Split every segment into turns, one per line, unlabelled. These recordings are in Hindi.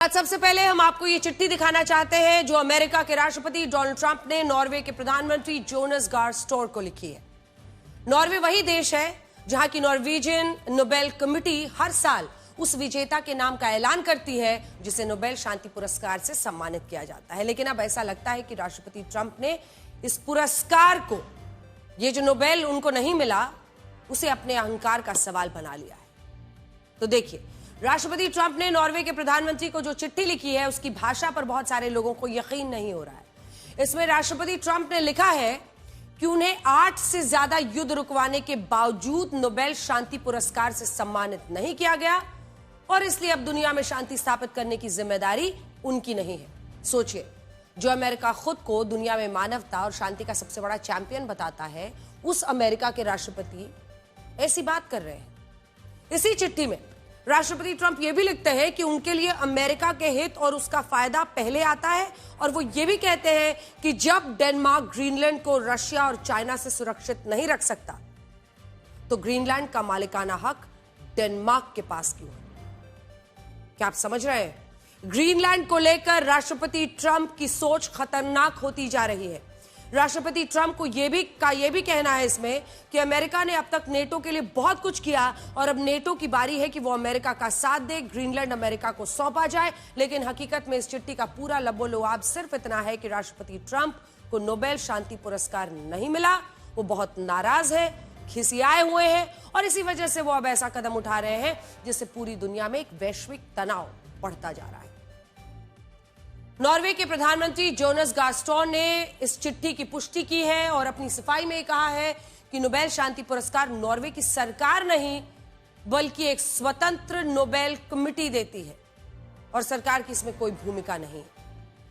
आज सबसे पहले हम आपको ये चिट्ठी दिखाना चाहते हैं जो अमेरिका के राष्ट्रपति डोनाल्ड ट्रंप ने नॉर्वे के प्रधानमंत्री जोनास गार स्टोर को लिखी है। नॉर्वे वही देश है जहां की नॉर्वेजियन नोबेल कमेटी हर साल उस विजेता के नाम का ऐलान करती है जिसे नोबेल शांति पुरस्कार से सम्मानित किया जाता है। लेकिन अब ऐसा लगता है कि राष्ट्रपति ट्रंप ने इस पुरस्कार को, ये जो नोबेल उनको नहीं मिला, उसे अपने अहंकार का सवाल बना लिया है। तो देखिए, राष्ट्रपति ट्रंप ने नॉर्वे के प्रधानमंत्री को जो चिट्ठी लिखी है उसकी भाषा पर बहुत सारे लोगों को यकीन नहीं हो रहा है। इसमें राष्ट्रपति ट्रंप ने लिखा है कि उन्हें 8 से ज्यादा युद्ध रुकवाने के बावजूद नोबेल शांति पुरस्कार से सम्मानित नहीं किया गया और इसलिए अब दुनिया में शांति स्थापित करने की जिम्मेदारी उनकी नहीं है। सोचिए, जो अमेरिका खुद को दुनिया में मानवता और शांति का सबसे बड़ा चैंपियन बताता है, उस अमेरिका के राष्ट्रपति ऐसी बात कर रहे हैं। इसी चिट्ठी में राष्ट्रपति ट्रंप यह भी लिखते हैं कि उनके लिए अमेरिका के हित और उसका फायदा पहले आता है और वो ये भी कहते हैं कि जब डेनमार्क ग्रीनलैंड को रशिया और चाइना से सुरक्षित नहीं रख सकता तो ग्रीनलैंड का मालिकाना हक डेनमार्क के पास क्यों है? क्या आप समझ रहे हैं? ग्रीनलैंड को लेकर राष्ट्रपति ट्रंप की सोच खतरनाक होती जा रही है। राष्ट्रपति ट्रंप को यह भी कहना है इसमें कि अमेरिका ने अब तक नेटो के लिए बहुत कुछ किया और अब नेटो की बारी है कि वो अमेरिका का साथ दे, ग्रीनलैंड अमेरिका को सौंपा जाए। लेकिन हकीकत में इस चिट्ठी का पूरा लबोलुआब सिर्फ इतना है कि राष्ट्रपति ट्रंप को नोबेल शांति पुरस्कार नहीं मिला। वो बहुत नाराज है, खिसियाए हुए हैं और इसी वजह से वो अब ऐसा कदम उठा रहे हैं जिससे पूरी दुनिया में एक वैश्विक तनाव बढ़ता जा रहा है। नॉर्वे के प्रधानमंत्री जोनास गार स्टोर ने इस चिट्ठी की पुष्टि की है और अपनी सफाई में कहा है कि नोबेल शांति पुरस्कार नॉर्वे की सरकार नहीं बल्कि एक स्वतंत्र नोबेल कमेटी देती है और सरकार की इसमें कोई भूमिका नहीं।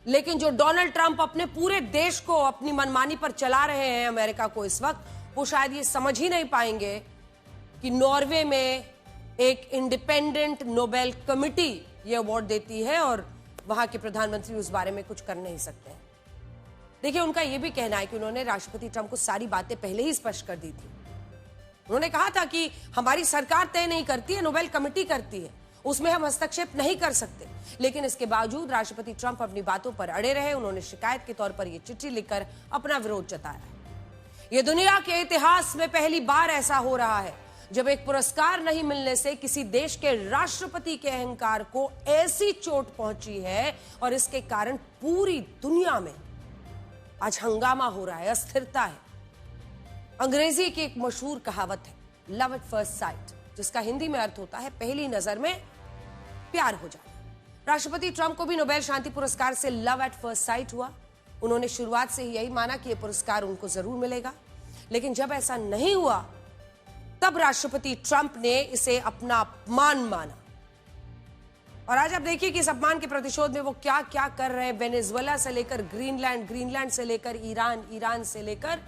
लेकिन जो डोनाल्ड ट्रंप अपने पूरे देश को अपनी मनमानी पर चला रहे हैं, अमेरिका को इस वक्त, वो शायद ये समझ ही नहीं पाएंगे कि नॉर्वे में एक इंडिपेंडेंट नोबेल कमेटी ये अवार्ड देती है और वहां के प्रधानमंत्री उस बारे में कुछ कर नहीं सकते हैं। देखिए, उनका यह भी कहना है कि उन्होंने राष्ट्रपति ट्रंप को सारी बातें पहले ही स्पष्ट कर दी थी। उन्होंने कहा था कि हमारी सरकार तय नहीं करती है, नोबेल कमेटी करती है, उसमें हम हस्तक्षेप नहीं कर सकते। लेकिन इसके बावजूद राष्ट्रपति ट्रंप अपनी बातों पर अड़े रहे। उन्होंने शिकायत के तौर पर यह चिट्ठी लिखकर अपना विरोध जताया है। यह दुनिया के इतिहास में पहली बार ऐसा हो रहा है जब एक पुरस्कार नहीं मिलने से किसी देश के राष्ट्रपति के अहंकार को ऐसी चोट पहुंची है और इसके कारण पूरी दुनिया में आज हंगामा हो रहा है, अस्थिरता है। अंग्रेजी की एक मशहूर कहावत है, लव एट फर्स्ट साइट, जिसका हिंदी में अर्थ होता है पहली नजर में प्यार हो जाना। राष्ट्रपति ट्रंप को भी नोबेल शांति पुरस्कार से लव एट फर्स्ट साइट हुआ। उन्होंने शुरुआत से ही यही माना कि यह पुरस्कार उनको जरूर मिलेगा। लेकिन जब ऐसा नहीं हुआ तब राष्ट्रपति ट्रंप ने इसे अपना अपमान माना। और आज आप देखिए कि इस अपमान के प्रतिशोध में वो क्या क्या कर रहे हैं। वेनेजुएला से लेकर ग्रीनलैंड, ग्रीनलैंड से लेकर ईरान, ईरान से लेकर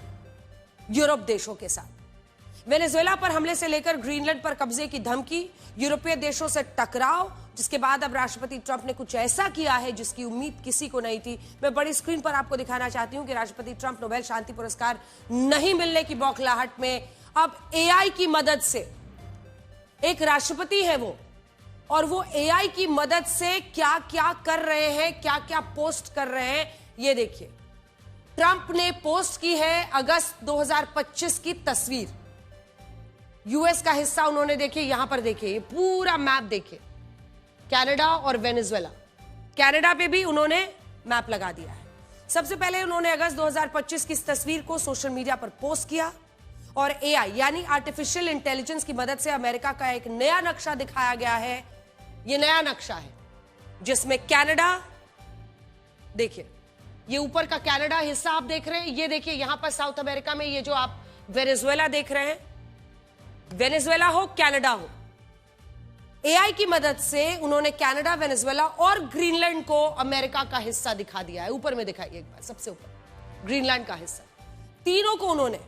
यूरोप देशों के साथ। वेनेजुएला पर हमले से लेकर ग्रीनलैंड पर कब्जे की धमकी, यूरोपीय देशों से टकराव, जिसके बाद अब राष्ट्रपति ट्रंप ने कुछ ऐसा किया है जिसकी उम्मीद किसी को नहीं थी। मैं बड़ी स्क्रीन पर आपको दिखाना चाहती हूं कि राष्ट्रपति ट्रंप नोबेल शांति पुरस्कार नहीं मिलने की बौखलाहट में अब एआई की मदद से, एक राष्ट्रपति है वो, और वो एआई की मदद से क्या क्या कर रहे हैं, क्या क्या पोस्ट कर रहे हैं, ये देखिए। ट्रंप ने पोस्ट की है अगस्त 2025 की तस्वीर। यूएस का हिस्सा उन्होंने, देखिए यहां पर देखिए, ये पूरा मैप देखिए, कनाडा और वेनेजुएला। कनाडा पे भी उन्होंने मैप लगा दिया है। सबसे पहले उन्होंने अगस्त 2025 की इस तस्वीर को सोशल मीडिया पर पोस्ट किया और एआई यानी आर्टिफिशियल इंटेलिजेंस की मदद से अमेरिका का एक नया नक्शा दिखाया गया है। यह नया नक्शा है जिसमें कनाडा, देखिए ये ऊपर का कनाडा हिस्सा आप देख रहे हैं, ये देखिए यहां पर साउथ अमेरिका में ये जो आप वेनेजुएला देख रहे हैं, वेनेजुएला हो कनाडा हो, एआई की मदद से उन्होंने कनाडा, वेनेजुएला और ग्रीनलैंड को अमेरिका का हिस्सा दिखा दिया है। ऊपर में दिखाइए एक बार, सबसे ऊपर ग्रीनलैंड का हिस्सा, तीनों को उन्होंने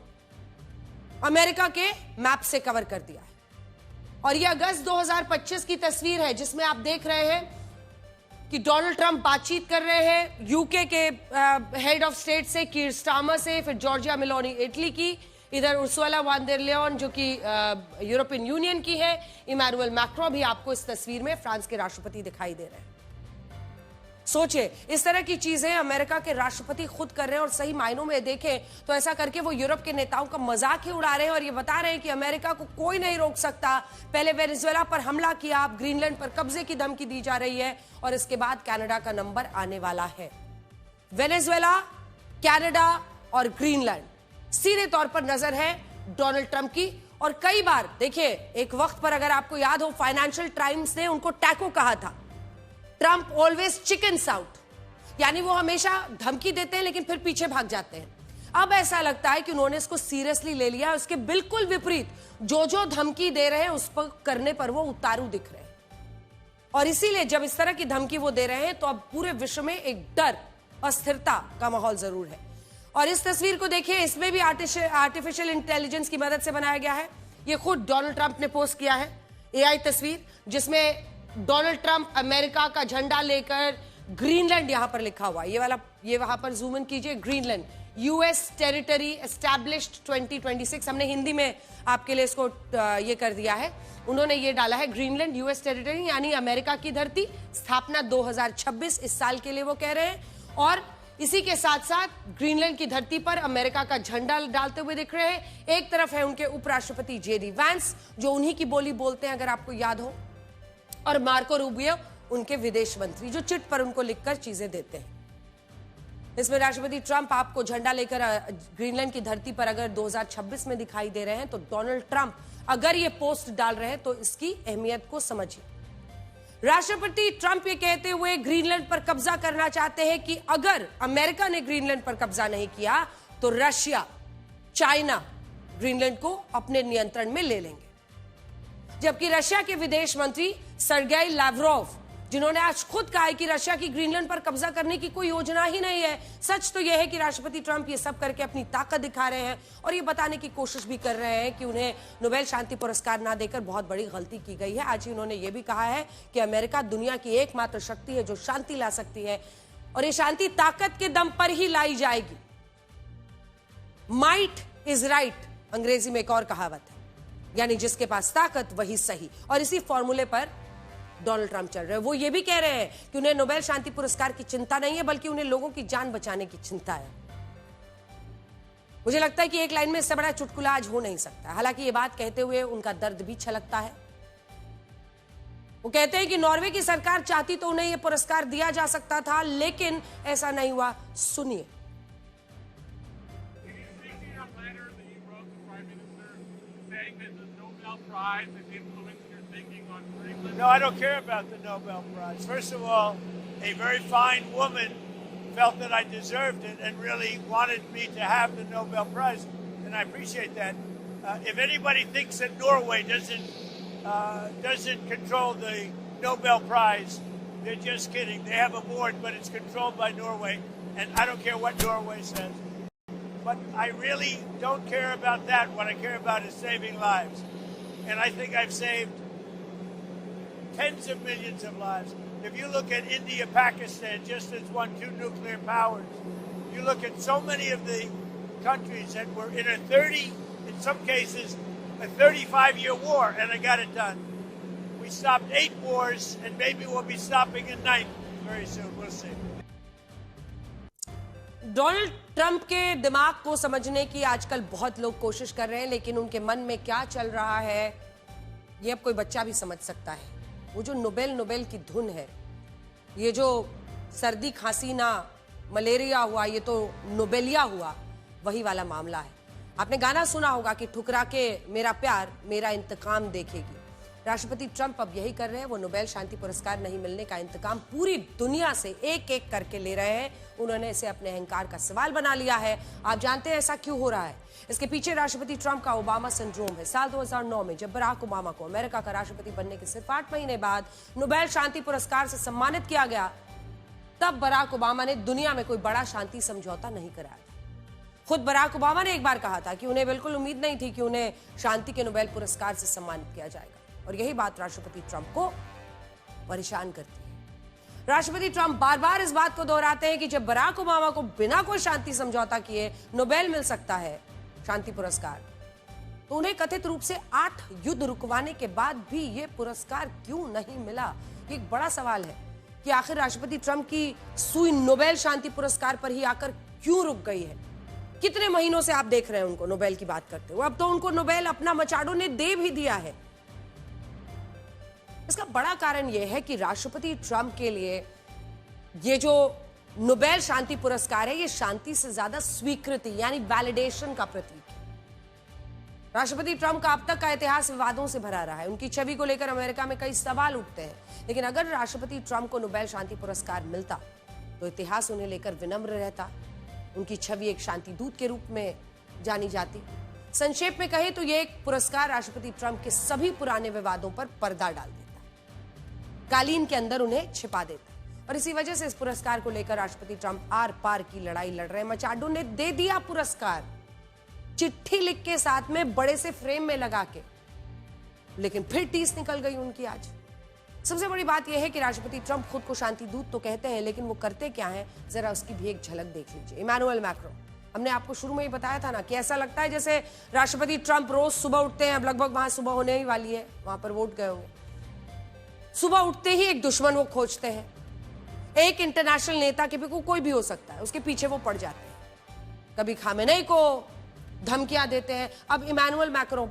अमेरिका के मैप से कवर कर दिया है। और यह अगस्त 2025 की तस्वीर है जिसमें आप देख रहे हैं कि डोनाल्ड ट्रंप बातचीत कर रहे हैं यूके के हेड ऑफ स्टेट से, कीर स्टारमर से, फिर जॉर्जिया मेलोनी इटली की, इधर उर्सुला वॉन डेर लेयन जो कि यूरोपियन यूनियन की है, इमैनुअल मैक्रोन भी आपको इस तस्वीर में फ्रांस के राष्ट्रपति दिखाई दे रहे हैं। सोचिए, इस तरह की चीजें अमेरिका के राष्ट्रपति खुद कर रहे हैं और सही मायनों में देखें तो ऐसा करके वो यूरोप के नेताओं का मजाक ही उड़ा रहे हैं और ये बता रहे हैं कि अमेरिका को कोई नहीं रोक सकता। पहले वेनेजुएला पर हमला किया, अब ग्रीनलैंड पर कब्जे की धमकी दी जा रही है और इसके बाद कनाडा का नंबर आने वाला है। वेनेजुएला, कनाडा और ग्रीनलैंड सीधे तौर पर नजर है डोनाल्ड ट्रंप की। और कई बार देखिए, एक वक्त पर अगर आपको याद हो, फाइनेंशियल टाइम्स ने उनको टैको कहा था, ट्रंप ऑलवेज चिकन्स आउट, यानी वो हमेशा धमकी देते हैं लेकिन फिर पीछे भाग जाते हैं। अब ऐसा लगता है कि उन्होंने इसको सीरियसली ले लिया, उसके बिल्कुल विपरीत जो जो धमकी दे रहे हैं उस पर करने पर वो उतारू दिख रहे हैं। और इसीलिए जब इस तरह की धमकी वो दे रहे हैं तो अब पूरे विश्व में एक डर, अस्थिरता का माहौल जरूर है। और इस तस्वीर को देखिए, इसमें भी आर्टिफिशियल इंटेलिजेंस की मदद से बनाया गया है। ये खुद डोनाल्ड ट्रंप ने पोस्ट किया है एआई तस्वीर, जिसमें डोनाल्ड ट्रंप अमेरिका का झंडा लेकर ग्रीनलैंड यहां पर लिखा हुआ है। ये वहां पर जूम इन कीजिए, ग्रीनलैंड यूएस टेरिटरी एस्टैब्लिश्ड 2026। हमने हिंदी में आपके लिए इसको ये कर दिया है। उन्होंने ये डाला है ग्रीनलैंड यूएस टेरिटरी यानी अमेरिका की धरती, स्थापना 2026 इस साल के लिए वो कह रहे हैं। और इसी के साथ साथ ग्रीनलैंड की धरती पर अमेरिका का झंडा डालते हुए दिख रहे हैं। एक तरफ है उनके उपराष्ट्रपति जेडी वैंस, जो उन्हीं की बोली बोलते हैं अगर आपको याद हो, और मार्को रूबियो उनके विदेश मंत्री, जो चिट पर उनको लिखकर चीजें देते हैं। इसमें राष्ट्रपति ट्रंप आपको झंडा लेकर ग्रीनलैंड की धरती पर अगर 2026 में दिखाई दे रहे हैं तो डोनाल्ड ट्रंप अगर ये पोस्ट डाल रहे हैं तो इसकी अहमियत को समझिए। राष्ट्रपति ट्रंप ये कहते हुए ग्रीनलैंड पर कब्जा करना चाहते हैं कि अगर अमेरिका ने ग्रीनलैंड पर कब्जा नहीं किया तो रशिया, चाइना ग्रीनलैंड को अपने नियंत्रण में ले लेंगे। जबकि रशिया के विदेश मंत्री सर्गेई लावरोव, जिन्होंने आज खुद कहा है कि रशिया की ग्रीनलैंड पर कब्जा करने की कोई योजना ही नहीं है। सच तो यह है कि राष्ट्रपति ट्रंप ये सब करके अपनी ताकत दिखा रहे हैं और ये बताने की कोशिश भी कर रहे हैं कि उन्हें नोबेल शांति पुरस्कार ना देकर बहुत बड़ी गलती की गई है। आज ही उन्होंने ये भी कहा है कि अमेरिका दुनिया की एकमात्र शक्ति है जो शांति ला सकती है और ये शांति ताकत के दम पर ही लाई जाएगी। माइट इज राइट अंग्रेजी में एक और कहावत है, यानी जिसके पास ताकत वही सही। और इसी फॉर्मूले पर डोनाल्ड ट्रंप चल रहे हैं। वो ये भी कह रहे हैं कि उन्हें नोबेल शांति पुरस्कार की चिंता नहीं है, बल्कि उन्हें लोगों की जान बचाने की चिंता है। मुझे लगता है कि एक लाइन में इससे बड़ा चुटकुला आज हो नहीं सकता। हालांकि ये बात कहते हुए उनका दर्द भी छलकता है। वो कहते हैं कि नॉर्वे की सरकार चाहती तो उन्हें यह पुरस्कार दिया जा सकता था, लेकिन ऐसा नहीं हुआ। सुनिए।
No, I don't care about the Nobel Prize. First of all, a very fine woman felt that I deserved it and really wanted me to have the Nobel Prize, and I appreciate that. If anybody thinks that Norway doesn't control the Nobel Prize, they're just kidding. They have a board, but it's controlled by Norway, and I don't care what Norway says. But I really don't care about that. What I care about is saving lives, and I think I've saved tens of millions of lives. If you look at India, Pakistan, just as won 2 nuclear powers, you look at so many of the countries that were in a 30, in some cases, a 35-year war, and I got it done. We stopped 8 wars, and maybe we'll be stopping a 9th very soon. We'll see.
Donald Trump के दिमाग को समझने की आजकल बहुत लोग कोशिश कर रहे हैं, लेकिन उनके मन में क्या चल रहा है ये अब कोई बच्चा भी समझ सकता है। वो जो नोबेल की धुन है, ये जो सर्दी खांसी ना मलेरिया हुआ, ये तो नोबेलिया हुआ, वही वाला मामला है। आपने गाना सुना होगा कि ठुकरा के मेरा प्यार मेरा इंतकाम देखेगी। राष्ट्रपति ट्रंप अब यही कर रहे हैं। वो नोबेल शांति पुरस्कार नहीं मिलने का इंतकाम पूरी दुनिया से एक एक करके ले रहे हैं। उन्होंने इसे अपने अहंकार का सवाल बना लिया है। आप जानते हैं ऐसा क्यों हो रहा है? इसके पीछे राष्ट्रपति ट्रंप का ओबामा सिंड्रोम है। साल 2009 में जब बराक ओबामा को अमेरिका का राष्ट्रपति बनने के सिर्फ 8 महीने बाद नोबेल शांति पुरस्कार से सम्मानित किया गया, तब बराक ओबामा ने दुनिया में कोई बड़ा शांति समझौता नहीं कराया था। खुद बराक ओबामा ने एक बार कहा था कि उन्हें बिल्कुल उम्मीद नहीं थी कि उन्हें शांति के नोबेल पुरस्कार से सम्मानित किया जाएगा। और यही बात राष्ट्रपति ट्रंप को परेशान करती है। राष्ट्रपति ट्रंप बार बार इस बात को दोहराते हैं कि जब बराक ओबामा को बिना कोई शांति समझौता किए नोबेल मिल सकता है शांति पुरस्कार, तो उन्हें कथित रूप से 8 युद्ध रुकवाने के बाद भी ये पुरस्कार क्यों नहीं मिला? ये एक बड़ा सवाल है। कि आखिर राष्ट्रपति ट्रंप की सुई नोबेल शांति पुरस्कार पर ही आकर क्यों रुक गई है। कितने महीनों से आप देख रहे हैं उनको नोबेल की बात करते हुए, अब तो उनको नोबेल अपना मचाडो ने दे भी दिया है। इसका बड़ा कारण यह है कि राष्ट्रपति ट्रंप के लिए ये जो नोबेल शांति पुरस्कार है, ये शांति से ज्यादा स्वीकृति यानी वैलिडेशन का प्रतीक है। राष्ट्रपति ट्रंप का अब तक का इतिहास विवादों से भरा रहा है। उनकी छवि को लेकर अमेरिका में कई सवाल उठते हैं, लेकिन अगर राष्ट्रपति ट्रंप को नोबेल शांति पुरस्कार मिलता तो इतिहास उन्हें लेकर विनम्र रहता। उनकी छवि एक शांति दूत के रूप में जानी जाती। संक्षेप में कहे तो यह एक पुरस्कार राष्ट्रपति ट्रंप के सभी पुराने विवादों पर पर्दा डाल देता, कालीन के अंदर उन्हें छिपा देता। और इसी वजह से इस पुरस्कार को लेकर राष्ट्रपति ट्रंप आर पार की लड़ाई लड़ रहे हैं। मचाडो ने दे दिया पुरस्कार, चिट्ठी लिख के साथ में बड़े से फ्रेम में लगा के, लेकिन फिर टीस निकल गई उनकी आज। सबसे बड़ी बात यह है कि राष्ट्रपति ट्रंप खुद को शांति दूत तो कहते हैं, लेकिन वो करते क्या है, जरा उसकी भी एक झलक देख लीजिए। इमैनुअल मैक्रों, हमने आपको शुरू में ही बताया था ना कि ऐसा लगता है जैसे राष्ट्रपति ट्रंप रोज सुबह उठते हैं, अब लगभग वहां सुबह होने ही वाली है, वहां पर वोट गए होंगे। सुबह उठते ही एक दुश्मन वो खोजते हैं। एक इंटरनेशनल नेता के भी कोई भी हो सकता है, उसके पीछे वो पड़ जाते हैं। कभी खामेनेई को धमकियां देते हैं, अब इमैनुअल मैक्रों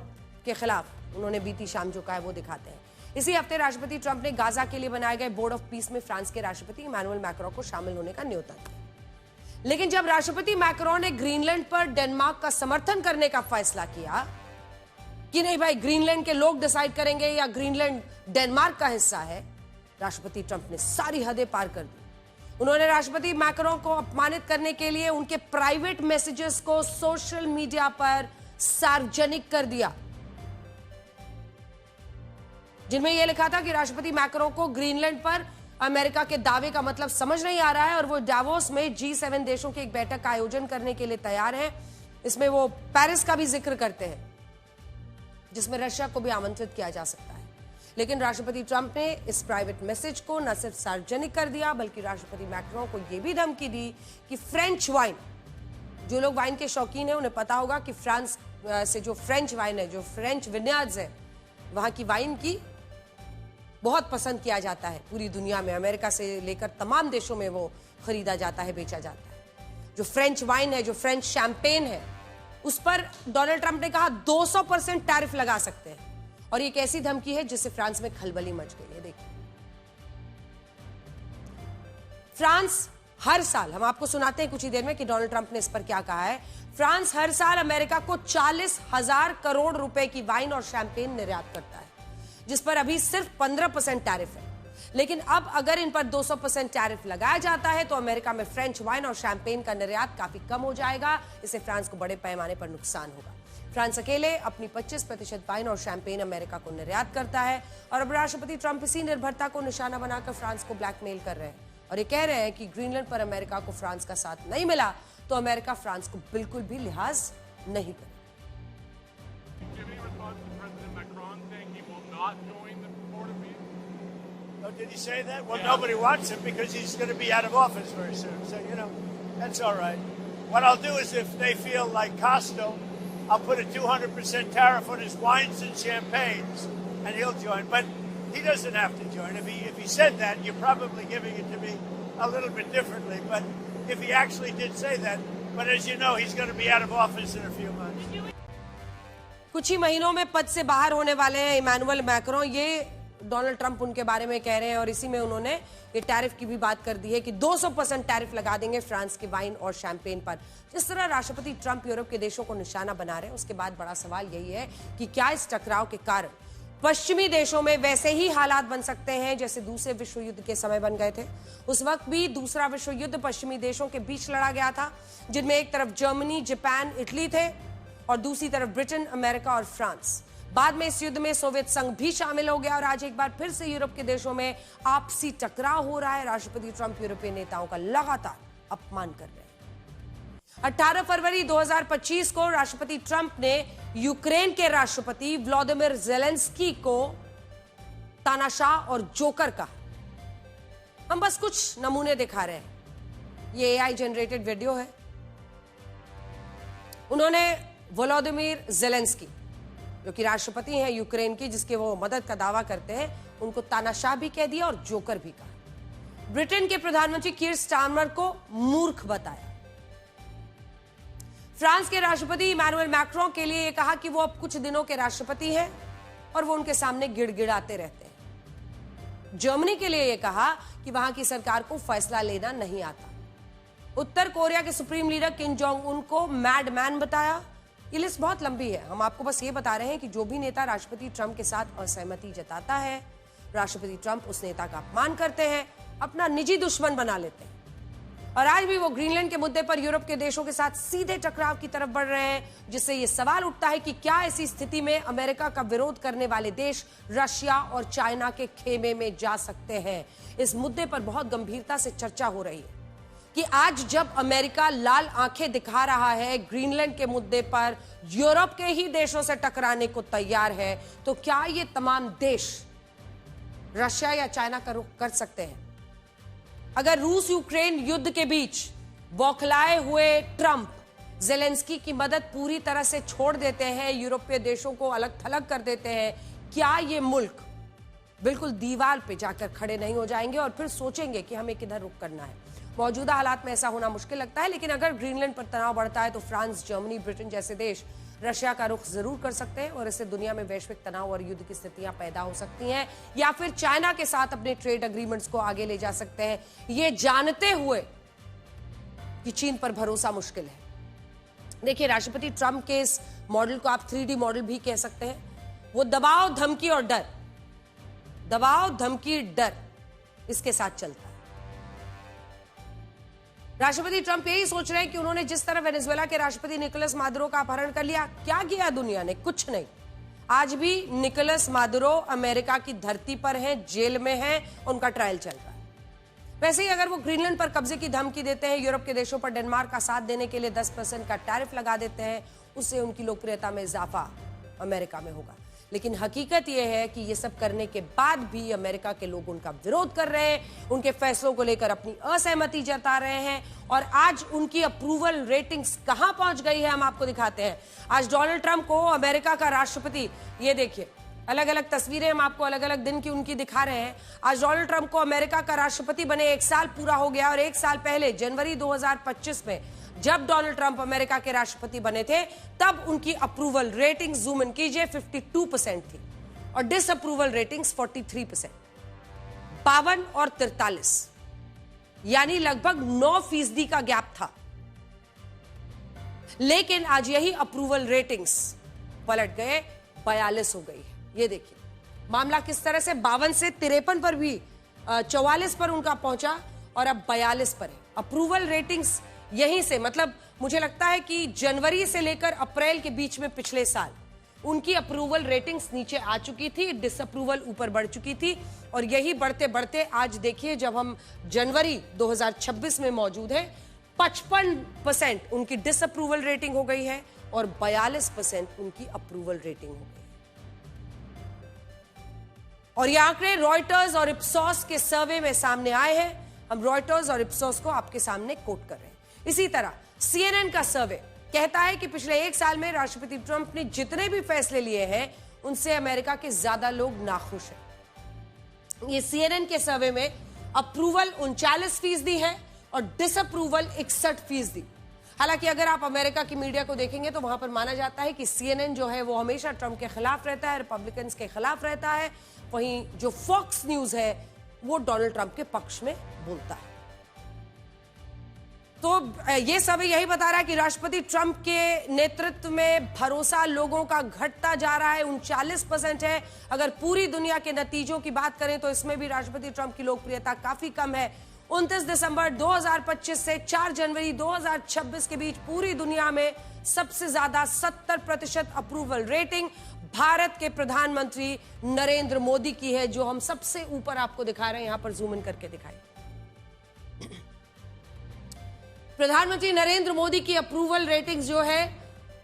के खिलाफ उन्होंने बीती शाम जो कहा है वो दिखाते हैं। इसी हफ्ते राष्ट्रपति ट्रंप ने गाजा के लिए बनाए गए बोर्ड ऑफ पीस में फ्रांस के राष्ट्रपति इमैनुअल मैक्रों को शामिल होने का न्योता दिया। लेकिन जब राष्ट्रपति मैक्रों ने ग्रीनलैंड पर डेनमार्क का समर्थन करने का फैसला किया कि नहीं भाई, ग्रीनलैंड के लोग डिसाइड करेंगे या ग्रीनलैंड डेनमार्क का हिस्सा है, राष्ट्रपति ट्रंप ने सारी हदें पार कर दी। उन्होंने राष्ट्रपति मैक्रों को अपमानित करने के लिए उनके प्राइवेट मैसेजेस को सोशल मीडिया पर सार्वजनिक कर दिया, जिनमें यह लिखा था कि राष्ट्रपति मैक्रों को ग्रीनलैंड पर अमेरिका के दावे का मतलब समझ नहीं आ रहा है और वो डावोस में G7 देशों की एक बैठक का आयोजन करने के लिए तैयार हैं। इसमें वो पेरिस का भी जिक्र करते हैं, जिसमें रशिया को भी आमंत्रित किया जा सकता है। लेकिन राष्ट्रपति ट्रंप ने इस प्राइवेट मैसेज को न सिर्फ सार्वजनिक कर दिया, बल्कि राष्ट्रपति मैक्रों को यह भी धमकी दी कि फ्रेंच वाइन, जो लोग वाइन के शौकीन हैं उन्हें पता होगा कि फ्रांस से जो फ्रेंच वाइन है, जो फ्रेंच विनयार्ड्स है, वहां की वाइन की बहुत पसंद किया जाता है पूरी दुनिया में। अमेरिका से लेकर तमाम देशों में वो खरीदा जाता है, बेचा जाता है। जो फ्रेंच वाइन है, जो फ्रेंच शैंपेन है, उस पर डोनाल्ड ट्रंप ने कहा 200% टैरिफ लगा सकते हैं। और ये एक ऐसी धमकी है जिससे फ्रांस में खलबली मच गई है। देखिए, फ्रांस हर साल, हम आपको सुनाते हैं कुछ ही देर में कि डोनाल्ड ट्रंप ने इस पर क्या कहा है। फ्रांस हर साल अमेरिका को 40,000 करोड़ रुपए की वाइन और शैंपेन निर्यात करता है, जिस पर अभी सिर्फ 15% टैरिफ है। लेकिन अब अगर इन पर 200% टैरिफ लगाया जाता है तो अमेरिका में फ्रेंच वाइन और शैंपेन का निर्यात काफी कम हो जाएगा। इससे फ्रांस को बड़े पैमाने पर नुकसान होगा। फ्रांस अकेले अपनी 25% वाइन और शैंपेन अमेरिका को निर्यात करता है और अब राष्ट्रपति ट्रंप इसी निर्भरता को निशाना बनाकर फ्रांस को ब्लैकमेल कर रहे हैं और ये कह रहे हैं कि ग्रीनलैंड पर अमेरिका को फ्रांस का साथ नहीं मिला तो अमेरिका फ्रांस को बिल्कुल भी लिहाज नहीं करेगा।
Oh, did he say that? Well, nobody wants him because he's going to be out of office very soon. So, that's all right. What I'll do is if they feel like Costco, I'll put a 200% tariff on his wines and champagnes, and he'll join. But he doesn't have to join. If he said that, you're probably giving it to me a little bit differently. But if he actually did say that, but as you know, he's going to be out of office in a few months.
कुछ ही महीनों में पद से बाहर होने वाले हैं इमैनुअल मैक्रों, ये डोनाल्ड ट्रंप उनके बारे में कह रहे हैं और इसी में उन्होंने ये टैरिफ की भी बात कर दी है कि 200% टैरिफ लगा देंगे फ्रांस के वाइन और शैंपेन पर। जिस तरह राष्ट्रपति ट्रंप यूरोप के देशों को निशाना बना रहे हैं, उसके बाद बड़ा सवाल यही है कि क्या इस टकराव के कारण पश्चिमी देशों में वैसे ही हालात बन सकते हैं जैसे दूसरे विश्व युद्ध के समय बन गए थे। उस वक्त भी दूसरा विश्व युद्ध पश्चिमी देशों के बीच लड़ा गया था, जिनमें एक तरफ जर्मनी, जापान, इटली थे और दूसरी तरफ ब्रिटेन, अमेरिका और फ्रांस। बाद में इस युद्ध में सोवियत संघ भी शामिल हो गया और आज एक बार फिर से यूरोप के देशों में आपसी टकराव हो रहा है। राष्ट्रपति ट्रंप यूरोपीय नेताओं का लगातार अपमान कर रहे हैं। 18 फरवरी 2025 को राष्ट्रपति ट्रंप ने यूक्रेन के राष्ट्रपति व्लादिमीर ज़ेलेंस्की को तानाशाह और जोकर कहा। हम बस कुछ नमूने दिखा रहे हैं। ये AI जनरेटेड वीडियो है। उन्होंने व्लादिमीर ज़ेलेंस्की, जो कि राष्ट्रपति हैं यूक्रेन की, जिसके वो मदद का दावा करते हैं, उनको तानाशाह भी कह दिया और जोकर भी कहा। ब्रिटेन के प्रधानमंत्री कीर स्टारमर को मूर्ख बताया। फ्रांस के राष्ट्रपति इमैनुअल मैक्रों के लिए यह कहा कि वो अब कुछ दिनों के राष्ट्रपति हैं और वो उनके सामने गिड़गिड़ाते रहते हैं। जर्मनी के लिए यह कहा कि वहां की सरकार को फैसला लेना नहीं आता। उत्तर कोरिया के supreme leader Kim Jong Un को मैडमैन बताया। ये लिस्ट बहुत लंबी है, हम आपको बस ये बता रहे हैं कि जो भी नेता राष्ट्रपति ट्रंप के साथ असहमति जताता है, राष्ट्रपति ट्रंप उस नेता का अपमान करते हैं, अपना निजी दुश्मन बना लेते हैं। और आज भी वो ग्रीनलैंड के मुद्दे पर यूरोप के देशों के साथ सीधे टकराव की तरफ बढ़ रहे हैं, जिससे ये सवाल उठता है कि क्या ऐसी स्थिति में अमेरिका का विरोध करने वाले देश रशिया और चाइना के खेमे में जा सकते हैं। इस मुद्दे पर बहुत गंभीरता से चर्चा हो रही है कि आज जब अमेरिका लाल आंखें दिखा रहा है ग्रीनलैंड के मुद्दे पर, यूरोप के ही देशों से टकराने को तैयार है, तो क्या ये तमाम देश रशिया या चाइना का रुख कर सकते हैं? अगर रूस यूक्रेन युद्ध के बीच बौखलाए हुए ट्रंप ज़ेलेंस्की की मदद पूरी तरह से छोड़ देते हैं, यूरोपीय देशों को अलग थलग कर देते हैं, क्या ये मुल्क बिल्कुल दीवार पे जाकर खड़े नहीं हो जाएंगे और फिर सोचेंगे कि हमें किधर रुख करना है? मौजूदा हालात में ऐसा होना मुश्किल लगता है, लेकिन अगर ग्रीनलैंड पर तनाव बढ़ता है तो फ्रांस, जर्मनी, ब्रिटेन जैसे देश रशिया का रुख जरूर कर सकते हैं और इससे दुनिया में वैश्विक तनाव और युद्ध की स्थितियां पैदा हो सकती हैं, या फिर चाइना के साथ अपने ट्रेड एग्रीमेंट्स को आगे ले जा सकते हैं, ये जानते हुए कि चीन पर भरोसा मुश्किल है। देखिए, राष्ट्रपति ट्रंप के इस मॉडल को आप 3D मॉडल भी कह सकते हैं। वो दबाव, धमकी और डर, दबाव, धमकी, डर, इसके साथ चलता है। राष्ट्रपति ट्रंप यही सोच रहे हैं कि उन्होंने जिस तरह वेनेजुएला के राष्ट्रपति निकोलस मादुरो का अपहरण कर लिया, क्या किया दुनिया ने? कुछ नहीं। आज भी निकोलस मादुरो अमेरिका की धरती पर हैं, जेल में हैं, उनका ट्रायल चल रहा है। वैसे ही अगर वो ग्रीनलैंड पर कब्जे की धमकी देते हैं, यूरोप के देशों पर डेनमार्क का साथ देने के लिए 10% का टैरिफ लगा देते हैं, उससे उनकी लोकप्रियता में इजाफा अमेरिका में होगा। लेकिन हकीकत यह है कि ये सब करने के बाद भी अमेरिका के लोग उनका विरोध कर रहे हैं, उनके फैसलों को लेकर अपनी असहमति जता रहे हैं। और आज उनकी अप्रूवल रेटिंग्स कहां पहुंच गई है, हम आपको दिखाते हैं। आज डोनाल्ड ट्रंप को अमेरिका का राष्ट्रपति, ये देखिए, अलग अलग तस्वीरें हम आपको अलग अलग दिन की उनकी दिखा रहे हैं। आज डोनाल्ड ट्रंप को अमेरिका का राष्ट्रपति बने 1 साल पूरा हो गया और 1 साल पहले जनवरी 2025 में जब डोनाल्ड ट्रंप अमेरिका के राष्ट्रपति बने थे, तब उनकी अप्रूवल रेटिंग, जूम इन कीजिए, 52% थी और डिसअप्रूवल रेटिंग्स 43%। 52 और 43, यानी लगभग 9% का गैप था। लेकिन आज यही अप्रूवल रेटिंग्स पलट गए, 42 हो गई है। ये देखिए मामला किस तरह से 52 से 53 पर भी 44 पर उनका पहुंचा और अब 42 पर है। अप्रूवल रेटिंग्स यहीं से, मतलब मुझे लगता है कि जनवरी से लेकर अप्रैल के बीच में पिछले साल उनकी अप्रूवल रेटिंग्स नीचे आ चुकी थी, डिसअप्रूवल ऊपर बढ़ चुकी थी। और यही बढ़ते बढ़ते आज देखिए, जब हम जनवरी 2026 में मौजूद हैं, 55% उनकी डिसअप्रूवल रेटिंग हो गई है और 42% उनकी अप्रूवल रेटिंग हो गई। और ये आंकड़े रॉयटर्स और इप्सॉस के सर्वे में सामने आए हैं। हम रॉयटर्स और इप्सॉस को आपके सामने कोट कर रहे हैं। इसी तरह CNN का सर्वे कहता है कि पिछले 1 साल में राष्ट्रपति ट्रंप ने जितने भी फैसले लिए हैं, उनसे अमेरिका के ज्यादा लोग नाखुश हैं। ये CNN के सर्वे में अप्रूवल 39% है और डिसअप्रूवल 61%। हालांकि अगर आप अमेरिका की मीडिया को देखेंगे तो वहां पर माना जाता है कि CNN जो है वो हमेशा ट्रंप के खिलाफ रहता है, रिपब्लिकन्स के खिलाफ रहता है। वहीं जो फॉक्स न्यूज है वो डोनाल्ड ट्रंप के पक्ष में बोलता है। तो ये सब यही बता रहा है कि राष्ट्रपति ट्रंप के नेतृत्व में भरोसा लोगों का घटता जा रहा है, 39% है। अगर पूरी दुनिया के नतीजों की बात करें तो इसमें भी राष्ट्रपति ट्रंप की लोकप्रियता काफी कम है। 29 दिसंबर 2025 से 4 जनवरी 2026 के बीच पूरी दुनिया में सबसे ज्यादा 70% अप्रूवल रेटिंग भारत के प्रधानमंत्री नरेंद्र मोदी की है, जो हम सबसे ऊपर आपको दिखा रहे हैं। यहां पर जूम इन करके दिखाई। प्रधानमंत्री नरेंद्र मोदी की अप्रूवल रेटिंग्स जो है,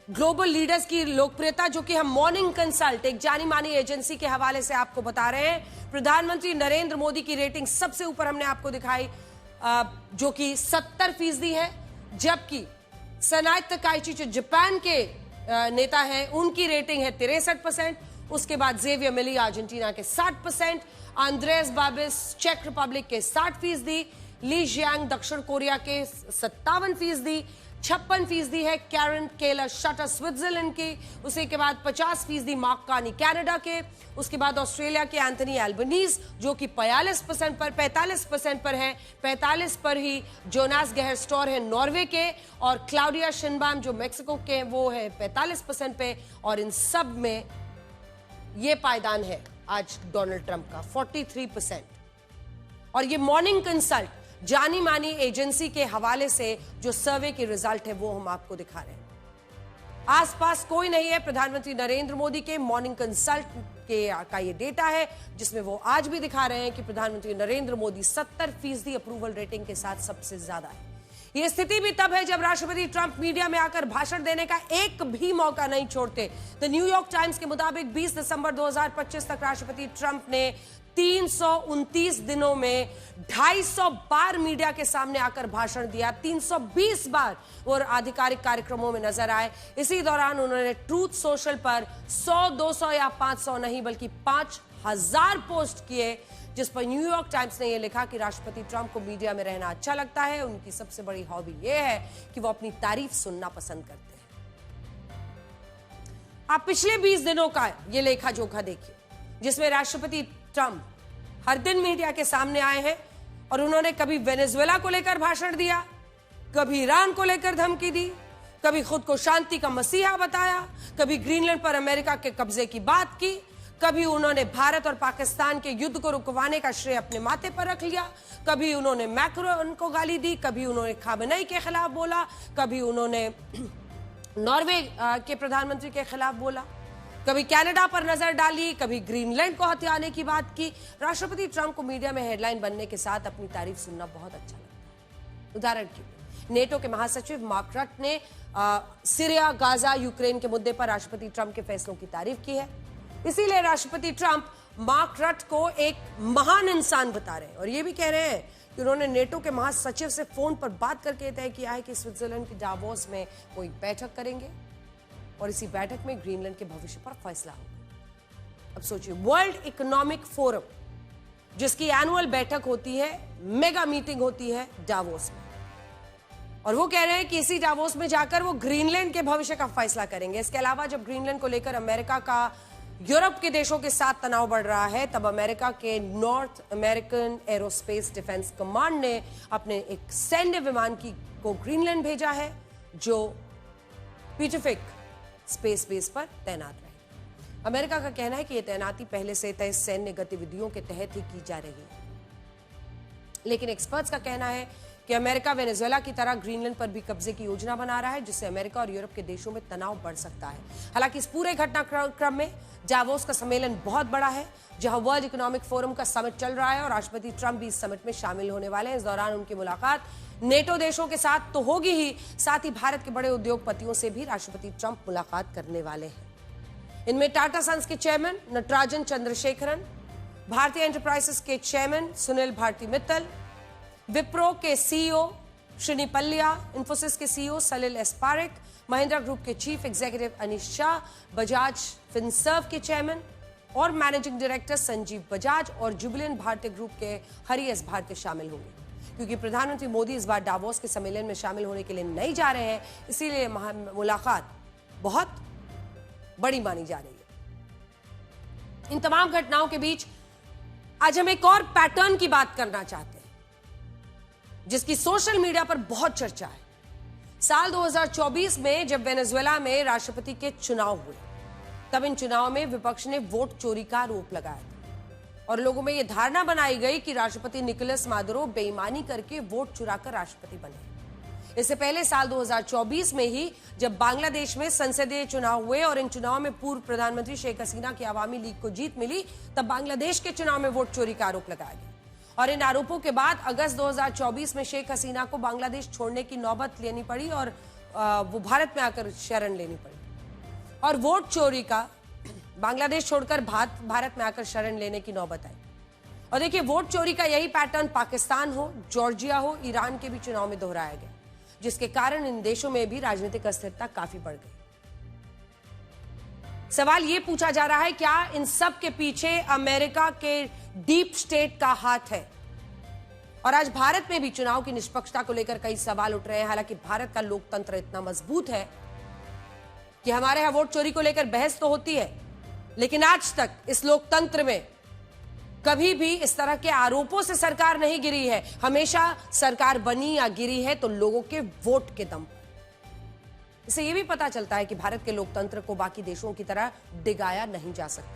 ग्लोबल लीडर्स की लोकप्रियता, जो कि हम मॉर्निंग कंसल्ट, एक जानी मानी एजेंसी के हवाले से आपको बता रहे हैं, प्रधानमंत्री नरेंद्र मोदी की रेटिंग सबसे ऊपर हमने आपको दिखाई, जो कि 70% है। जबकि सनाई तकाइची जो जापान के नेता हैं, उनकी रेटिंग है 63% उसके बाद जेवियर मिली अर्जेंटीना के 60%, आंद्रेस बाबिस चेक रिपब्लिक के 60%, ली जियांग दक्षिण कोरिया के 57%, 56% है कैरन केलर शटर स्विट्जरलैंड की, उसी के बाद 50% मार्क कार्नी कनाडा के, उसके बाद ऑस्ट्रेलिया के एंथनी एल्बनीज जो कि 45% पर है, 45 पर ही जोनास गेहरस्टोर है नॉर्वे के, और क्लाउडिया शिनबाम जो मेक्सिको के वो है 45% पे, और इन सब में ये पायदान है आज डोनाल्ड ट्रंप का 43%। और ये मॉर्निंग कंसल्ट जानी मानी एजेंसी के हवाले से जो सर्वे के रिजल्ट है वो हम आपको दिखा रहे हैं। आसपास कोई नहीं है, प्रधानमंत्री नरेंद्र मोदी के मॉर्निंग कंसल्ट का ये डेटा है जिसमें वो आज भी दिखा रहे हैं कि प्रधानमंत्री नरेंद्र मोदी 70% अप्रूवल रेटिंग के साथ सबसे ज्यादा है। ये स्थिति भी तब है जब राष्ट्रपति ट्रंप मीडिया में आकर भाषण देने का एक भी मौका नहीं छोड़ते। द न्यूयॉर्क टाइम्स के मुताबिक 20 दिसंबर 2025 तक राष्ट्रपति ट्रंप ने 329 दिनों में 250 बार मीडिया के सामने आकर भाषण दिया, 320 बार और आधिकारिक कार्यक्रमों में नजर आए। इसी दौरान उन्होंने ट्रूथ सोशल पर 100, 200 या 500 नहीं बल्कि 5000 पोस्ट किए, जिस पर न्यूयॉर्क टाइम्स ने यह लिखा कि राष्ट्रपति ट्रंप को मीडिया में रहना अच्छा लगता है, उनकी सबसे बड़ी हॉबी यह है कि वो अपनी तारीफ सुनना पसंद करते हैं। आप पिछले 20 दिनों का यह लेखा जोखा देखिए जिसमें राष्ट्रपति ट्रंप हर दिन मीडिया के सामने आए हैं और उन्होंने कभी वेनेजुएला को लेकर भाषण दिया, कभी ईरान को लेकर धमकी दी, कभी खुद को शांति का मसीहा बताया, कभी ग्रीनलैंड पर अमेरिका के कब्जे की बात की, कभी उन्होंने भारत और पाकिस्तान के युद्ध को रुकवाने का श्रेय अपने माथे पर रख लिया, कभी उन्होंने मैक्रोन को गाली दी, कभी उन्होंने खामेनेई के खिलाफ बोला, कभी उन्होंने नॉर्वे के प्रधानमंत्री के खिलाफ बोला, कभी कनाडा पर नजर डाली, कभी ग्रीनलैंड को हथियाने की बात की। राष्ट्रपति ट्रंप को मीडिया में हेडलाइन बनने के साथ अपनी तारीफ सुनना बहुत अच्छा लगता है। उदाहरण के लिए नेटो के महासचिव मार्क रट ने सीरिया, गाजा, यूक्रेन के मुद्दे पर राष्ट्रपति ट्रंप के फैसलों की तारीफ की है। इसीलिए राष्ट्रपति ट्रंप मार्क रट को एक महान इंसान बता रहे हैं और यह भी कह रहे हैं कि उन्होंने नेटो के महासचिव से फोन पर बात करके तय किया है कि स्विट्जरलैंड के डावोस में कोई बैठक करेंगे और इसी बैठक में ग्रीनलैंड के भविष्य पर फैसला होगा। अब सोचिए, वर्ल्ड इकोनॉमिक फोरम जिसकी एनुअल बैठक होती है, मेगा मीटिंग होती है डावोस में, और वो कह रहे हैं कि इसी डावोस में जाकर वो ग्रीनलैंड के भविष्य का फैसला करेंगे। इसके अलावा जब ग्रीनलैंड को लेकर अमेरिका का यूरोप के देशों के साथ तनाव बढ़ रहा है, तब अमेरिका के north American aerospace defence command ने अपने एक सैन्य विमान को ग्रीनलैंड भेजा है जो पीटरफिक स्पेस बेस पर तैनात रहे। अमेरिका का कहना है कि यह तैनाती पहले से तय सैन्य गतिविधियों के तहत ही की जा रही है, लेकिन एक्सपर्ट्स का कहना है कि अमेरिका वेनेजुएला की तरह ग्रीनलैंड पर भी कब्जे की योजना बना रहा है, जिससे अमेरिका और यूरोप के देशों में तनाव बढ़ सकता है। हालांकि इस पूरे घटनाक्रम में डावोस का सम्मेलन बहुत बड़ा है, जहां वर्ल्ड इकोनॉमिक फोरम का समिट चल रहा है और राष्ट्रपति ट्रंप भी इस समिट में शामिल होने वाले हैं। इस दौरान उनकी मुलाकात नेटो देशों के साथ तो होगी ही, साथ ही भारत के बड़े उद्योगपतियों से भी राष्ट्रपति ट्रंप मुलाकात करने वाले हैं। इनमें टाटा सन्स के चेयरमैन नटराजन चंद्रशेखरन, भारतीय एंटरप्राइजेस के चेयरमैन सुनील भारती मित्तल, विप्रो के सीईओ श्रीनी पल्लिया, इंफोसिस के CEO Salil S Parekh, Mahindra group के चीफ एग्जीक्यूटिव अनीश शाह, बजाज फिनसर्व के चेयरमैन और मैनेजिंग डायरेक्टर संजीव बजाज और जुबिलेंट भारतीय ग्रुप के हरि एस भारती शामिल होंगे। क्योंकि प्रधानमंत्री मोदी इस बार डावोस के सम्मेलन में शामिल होने के लिए नहीं जा रहे हैं, इसीलिए मुलाकात बहुत बड़ी मानी जा रही है। इन तमाम घटनाओं के बीच आज हम एक और पैटर्न की बात करना चाहते हैं जिसकी सोशल मीडिया पर बहुत चर्चा है। साल 2024 में जब वेनेजुएला में राष्ट्रपति के चुनाव हुए, तब इन चुनाव में विपक्ष ने वोट चोरी का आरोप लगाया था और लोगों में यह धारणा बनाई गई कि राष्ट्रपति निकोलस मादुरो बेईमानी करके वोट चुराकर राष्ट्रपति बने। इससे पहले साल 2024 में ही जब बांग्लादेश में संसदीय चुनाव हुए और इन चुनाव में पूर्व प्रधानमंत्री शेख हसीना की आवामी लीग को जीत मिली, तब बांग्लादेश के चुनाव में वोट चोरी का आरोप लगाया गया और इन आरोपों के बाद अगस्त 2024 में शेख हसीना को बांग्लादेश छोड़ने की नौबत लेनी पड़ी और वो भारत में आकर शरण लेनी पड़ी और वोट चोरी का बांग्लादेश छोड़कर भारत में आकर शरण लेने की नौबत आई। और देखिए, वोट चोरी का यही पैटर्न पाकिस्तान हो, जॉर्जिया हो, ईरान के भी चुनाव में दोहराया गया, जिसके कारण इन देशों में भी राजनीतिक अस्थिरता काफी बढ़ गई। सवाल यह पूछा जा रहा है, क्या इन सब के पीछे अमेरिका के डीप स्टेट का हाथ है? और आज भारत में भी चुनाव की निष्पक्षता को लेकर कई सवाल उठ रहे हैं। हालांकि भारत का लोकतंत्र इतना मजबूत है कि हमारे यहां वोट चोरी को लेकर बहस तो होती है, लेकिन आज तक इस लोकतंत्र में कभी भी इस तरह के आरोपों से सरकार नहीं गिरी है। हमेशा सरकार बनी या गिरी है तो लोगों के वोट के दम पर। इससे यह भी पता चलता है कि भारत के लोकतंत्र को बाकी देशों की तरह डिगाया नहीं जा सकता।